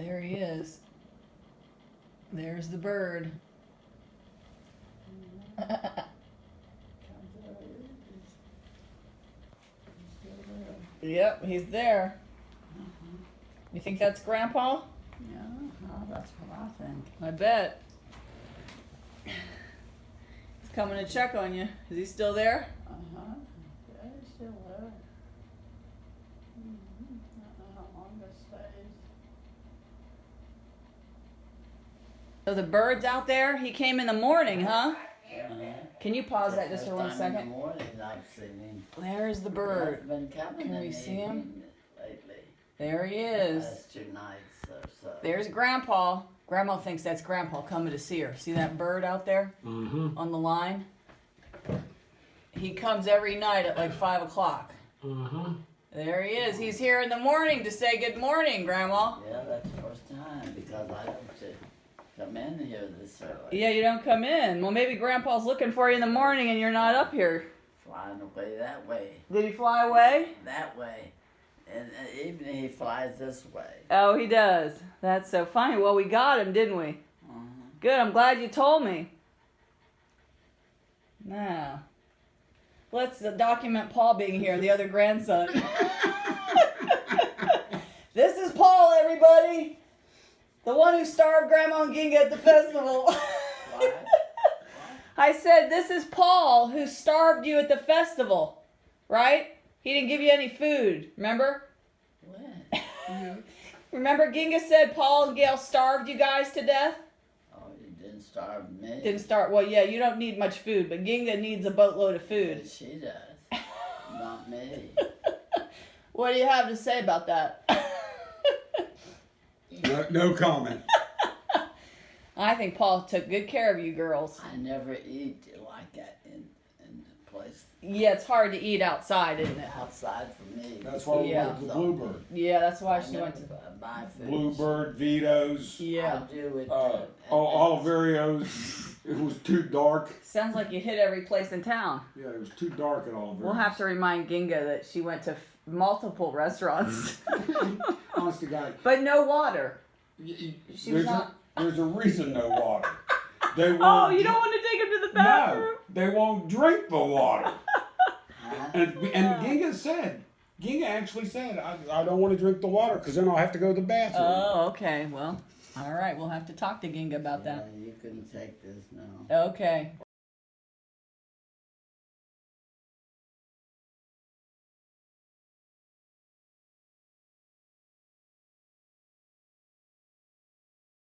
There he is. There's the bird. Yep, he's there. You think that's Grandpa? Yeah, that's what I think. I bet. He's coming to check on you. Is he still there? Yeah, he's still there. I don't know how long this stays. So the bird's out there? He came in the morning, huh? Can you pause that just for 1 second? In the morning I've seen him. There's the bird. Been coming Can we in see him? evening lately. There he is. Last 2 nights or so. There's Grandpa. Grandma thinks that's Grandpa coming to see her. See that bird out there on the line? He comes every night at like 5 o'clock. There he is. He's here in the morning to say good morning, Grandma. Yeah, that's the first time because I don't come in here this early. Yeah, you don't come in. Well, maybe Grandpa's looking for you in the morning and you're not up here. Flying away that way. Did he fly away? That way. And evening he flies this way. Oh, he does. That's so funny. Well, we got him, didn't we? Good. I'm glad you told me. Now, let's document Paul being here, the other grandson. This is Paul, everybody. The one who starved Gramma and Ginga at the festival. What? I said, this is Paul who starved you at the festival, right? He didn't give you any food, remember? When? Remember Ginga said Paul and Gail starved you guys to death? Oh, you didn't starve me. Didn't start, well, yeah, you don't need much food, but Ginga needs a boatload of food. Yes, she does. Not me. What do you have to say about that? No comment. I think Paul took good care of you girls. I never eat like that in the place Yeah, it's hard to eat outside, isn't it? outside for me. That's why we Yeah. went to the Bluebird. Yeah, that's why I she never went to. buy food. Bluebird, Vito's, Yeah. I do it. Oliverios. It was too dark. Sounds like you hit every place in town. Yeah, it was too dark at Oliverios. We'll have to remind Ginga that she went to multiple restaurants. Honest to God. But no water. She was There's, not. there's a reason no water. They Oh, won't you don't want to take him to the bathroom? No, they won't drink the water. Huh? And Ginga actually said, I don't want to drink the water because then I'll have to go to the bathroom. Oh, okay. Well, all right. We'll have to talk to Ginga about Yeah, that. you couldn't take this now. Okay.